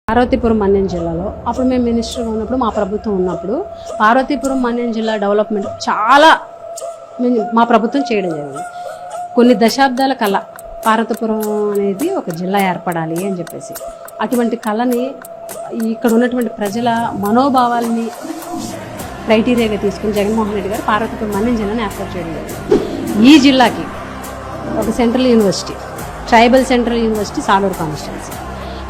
పార్వతీపురం మన్యం జిల్లాలో అప్పుడు మేము మినిస్టర్గా ఉన్నప్పుడు మా ప్రభుత్వం ఉన్నప్పుడు పార్వతీపురం మన్యం జిల్లా డెవలప్మెంట్ చాలా మా ప్రభుత్వం చేయడం జరిగింది. కొన్ని దశాబ్దాల కళ పార్వతీపురం అనేది ఒక జిల్లా ఏర్పడాలి అని చెప్పేసి అటువంటి కళని ఇక్కడ ఉన్నటువంటి ప్రజల మనోభావాలని క్రైటీరియాగా తీసుకుని జగన్మోహన్ రెడ్డి గారు పార్వతీపురం మన్యం జిల్లాను ఏర్పాటు చేయడం జరిగింది. ఈ జిల్లాకి ఒక central university, tribal central university Saluru constituency,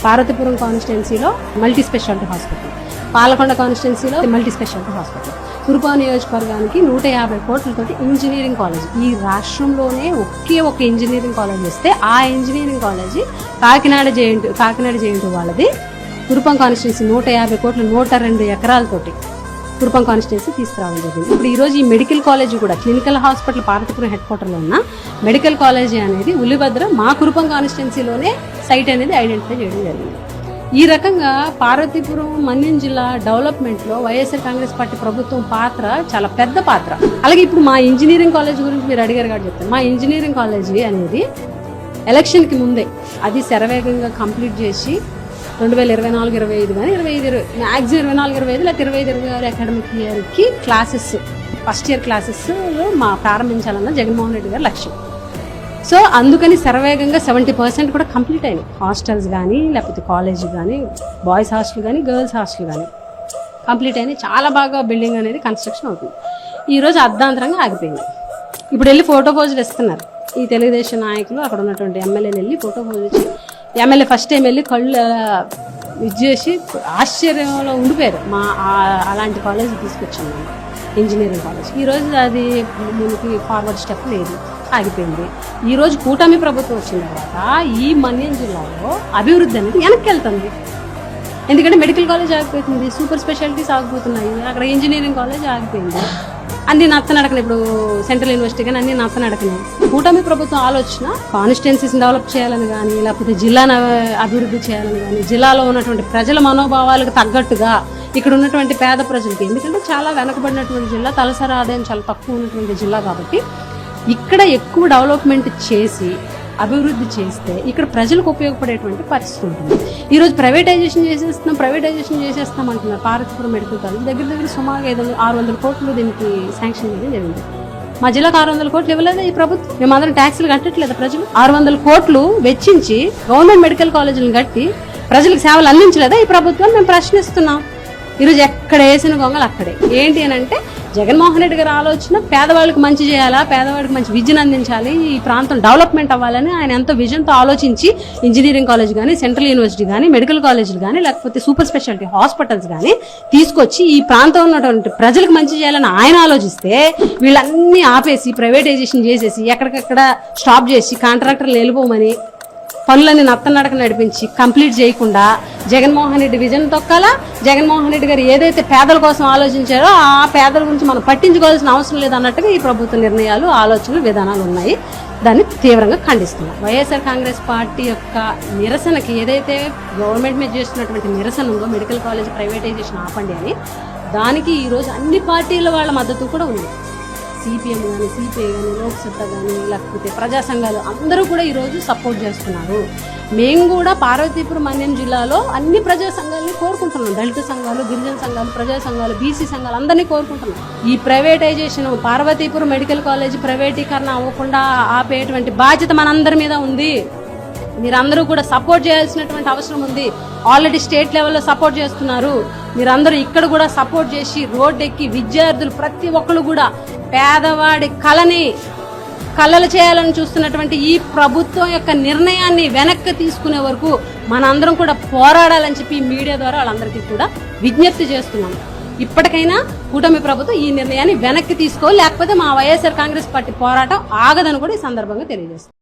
Parvathipuram కాన్స్టిట్యున్సీలో మల్టీ స్పెషాలిటీ హాస్పిటల్, పాలకొండ కాన్స్టిట్యున్సీలో మల్టీ స్పెషాలిటీ హాస్పిటల్, కురుపా నియోజకవర్గానికి 150 కోట్లతోటి ఇంజనీరింగ్ కాలేజ్. ఈ రాష్ట్రంలోనే ఒకే ఒక ఇంజనీరింగ్ కాలేజ్ వస్తే ఆ ఇంజనీరింగ్ కాలేజీ కాకినాడ జేఎన్టీ వాళ్ళది. కురుపం కాన్స్టిట్యున్సీ 150 కోట్లు 102 ఎకరాలతోటి కురుపం కాన్స్టిట్యున్సీ తీసుకురావడం జరిగింది. ఇప్పుడు ఈరోజు ఈ మెడికల్ కాలేజ్ కూడా క్లినికల్ హాస్పిటల్ పార్వతీపురం హెడ్ క్వార్టర్లో ఉన్న మెడికల్ కాలేజీ అనేది ఉల్లిభద్ర మా కురుపం కాన్స్టిట్యున్సీలోనే సైట్ అనేది ఐడెంటిఫై చేయడం జరిగింది. ఈ రకంగా పార్వతీపురం మన్యం జిల్లా డెవలప్మెంట్లో వైఎస్ఆర్ కాంగ్రెస్ పార్టీ ప్రభుత్వం పాత్ర చాలా పెద్ద పాత్ర. అలాగే ఇప్పుడు మా ఇంజనీరింగ్ కాలేజ్ గురించి మీరు అడిగారు కాబట్టి చెప్తాను. మా ఇంజనీరింగ్ కాలేజీ అనేది ఎలక్షన్కి ముందే అది శరవేగంగా కంప్లీట్ చేసి 2024-25 కానీ 25 మ్యాక్సిమం 24-25 లేకపోతే 25-26 అకాడమిక్ ఇయర్కి క్లాసెస్ ఫస్ట్ ఇయర్ క్లాసెస్ మా ప్రారంభించాలన్న జగన్మోహన్ రెడ్డి గారి లక్ష్యం. సో అందుకని శరవేగంగా 70% కూడా కంప్లీట్ అయినాయి. హాస్టల్స్ కానీ లేకపోతే కాలేజ్ కానీ బాయ్స్ హాస్టల్ కానీ గర్ల్స్ హాస్టల్ కానీ కంప్లీట్ అయినాయి. చాలా బాగా బిల్డింగ్ అనేది కన్స్ట్రక్షన్ అవుతుంది. ఈరోజు అర్ధాంతరంగా ఆగిపోయింది. ఇప్పుడు వెళ్ళి ఫోటో పోజులు ఇస్తున్నారు ఈ తెలుగుదేశం నాయకులు. అక్కడ ఉన్నటువంటి ఎమ్మెల్యేలు వెళ్ళి ఫోటో పోజులు ఇచ్చి ఎమ్మెల్యే ఫస్ట్ టైం వెళ్ళి కళ్ళు ఇచ్చేసి ఆశ్చర్యంలో ఉండిపోయారు. అలాంటి కాలేజ్ తీసుకొచ్చాము మేము ఇంజనీరింగ్ కాలేజ్. ఈరోజు అది మనకి ఫార్వర్డ్ స్టెప్ లేదు, ఆగిపోయింది. ఈరోజు కూటమి ప్రభుత్వం వచ్చిన తర్వాత ఈ మన్యం జిల్లాలో అభివృద్ధి అనేది వెనక్కి వెళ్తుంది. ఎందుకంటే మెడికల్ కాలేజ్ ఆగిపోతుంది, సూపర్ స్పెషాలిటీస్ ఆగిపోతున్నాయి, అక్కడ ఇంజనీరింగ్ కాలేజ్ ఆగిపోయింది. అన్ని నత్తనడకనే. ఇప్పుడు సెంట్రల్ యూనివర్సిటీ కానీ అన్ని నత్తనడకనే. కూటమి ప్రభుత్వం ఆలోచన కాన్స్టిట్యున్సీస్ డెవలప్ చేయాలని కానీ లేకపోతే జిల్లాను అభివృద్ధి చేయాలని కానీ జిల్లాలో ఉన్నటువంటి ప్రజల మనోభావాలకు తగ్గట్టుగా ఇక్కడ ఉన్నటువంటి పేద ప్రజలకి, ఎందుకంటే చాలా వెనకబడినటువంటి జిల్లా, తలసరి ఆదాయం చాలా తక్కువ ఉన్నటువంటి జిల్లా కాబట్టి ఇక్కడ ఎక్కువ డెవలప్మెంట్ చేసి అభివృద్ధి చేస్తే ఇక్కడ ప్రజలకు ఉపయోగపడేటువంటి పరిస్థితి ఉంటుంది. ఈరోజు ప్రైవేటైజేషన్ చేసేస్తాం అంటున్నారు. పార్వతీపురం మెడికల్ కాలేజ్ దగ్గర సుమారుగా 600 కోట్లు దీనికి శాంక్షన్ చేయడం జరిగింది. మా జిల్లాకు 600 కోట్లు ఇవ్వలేదు ఈ ప్రభుత్వం. మేమందరం ట్యాక్సులు కట్టట్లేదు. ప్రజలు 600 కోట్లు వెచ్చించి గవర్నమెంట్ మెడికల్ కాలేజీలను కట్టి ప్రజలకు సేవలు అందించలేదా ఈ ప్రభుత్వం? మేము ప్రశ్నిస్తున్నాం. ఈరోజు ఎక్కడ వేసిన గొంగలు అక్కడే. ఏంటి అని అంటే జగన్మోహన్ రెడ్డి గారి ఆలోచన పేదవాళ్ళకి మంచి చేయాలా, పేదవాళ్ళకి మంచి విద్యను అందించాలి, ఈ ప్రాంతం డెవలప్మెంట్ అవ్వాలని ఆయన ఎంతో విజన్తో ఆలోచించి ఇంజనీరింగ్ కాలేజ్ కానీ సెంట్రల్ యూనివర్సిటీ కానీ మెడికల్ కాలేజీలు కానీ లేకపోతే సూపర్ స్పెషాలిటీ హాస్పిటల్స్ కానీ తీసుకొచ్చి ఈ ప్రాంతంలో ఉన్నటువంటి ప్రజలకు మంచి చేయాలని ఆయన ఆలోచిస్తే వీళ్ళన్నీ ఆపేసి ప్రైవేటైజేషన్ చేసేసి ఎక్కడికక్కడ స్టాప్ చేసి కాంట్రాక్టర్లు వెళ్ళిపోమని పనులన్నీ నత్తనడక నడిపించి కంప్లీట్ చేయకుండా జగన్మోహన్ రెడ్డి విజన్ తొక్కాలా. జగన్మోహన్ రెడ్డి గారు ఏదైతే పేదల కోసం ఆలోచించారో ఆ పేదల గురించి మనం పట్టించుకోవాల్సిన అవసరం లేదన్నట్టుగా ఈ ప్రభుత్వ నిర్ణయాలు, ఆలోచనలు, విధానాలు ఉన్నాయి. దాన్ని తీవ్రంగా ఖండిస్తున్నాం. వైఎస్ఆర్ కాంగ్రెస్ పార్టీ యొక్క నిరసనకి ఏదైతే గవర్నమెంట్ మీద చేస్తున్నటువంటి నిరసన ఉందో మెడికల్ కాలేజ్ ప్రైవేటైజేషన్ ఆపండి అని, దానికి ఈరోజు అన్ని పార్టీల వాళ్ళ మద్దతు కూడా ఉంది. సిపిఎం కానీ సిపిఐ కానీ లోక్సత్తా కానీ లేకపోతే ప్రజా సంఘాలు అందరూ కూడా ఈరోజు సపోర్ట్ చేస్తున్నారు. మేము కూడా పార్వతీపురం మన్యం జిల్లాలో అన్ని ప్రజా సంఘాలని కోరుకుంటున్నాం. దళిత సంఘాలు, గిరిజన సంఘాలు, ప్రజా సంఘాలు, బీసీ సంఘాలు అందరినీ కోరుకుంటున్నాం. ఈ ప్రైవేటైజేషన్ పార్వతీపురం మెడికల్ కాలేజ్ ప్రైవేటీకరణ అవ్వకుండా ఆపేటువంటి బాధ్యత మనందరి మీద ఉంది. మీరందరూ కూడా సపోర్ట్ చేయాల్సినటువంటి అవసరం ఉంది. ఆల్రెడీ స్టేట్ లెవెల్లో సపోర్ట్ చేస్తున్నారు. మీరందరూ ఇక్కడ కూడా సపోర్ట్ చేసి రోడ్డు ఎక్కి విద్యార్థులు ప్రతి ఒక్కరు కూడా పేదవాడి కళలు చేయాలని చూస్తున్నటువంటి ఈ ప్రభుత్వం యొక్క నిర్ణయాన్ని వెనక్కి తీసుకునే వరకు మనందరం కూడా పోరాడాలని చెప్పి మీడియా ద్వారా వాళ్ళందరికీ కూడా విజ్ఞప్తి చేస్తున్నాం. ఇప్పటికైనా కూటమి ప్రభుత్వం ఈ నిర్ణయాన్ని వెనక్కి తీసుకోవాలి, లేకపోతే మా వైఎస్ఆర్ కాంగ్రెస్ పార్టీ పోరాటం ఆగదని కూడా ఈ సందర్భంగా తెలియజేస్తాం.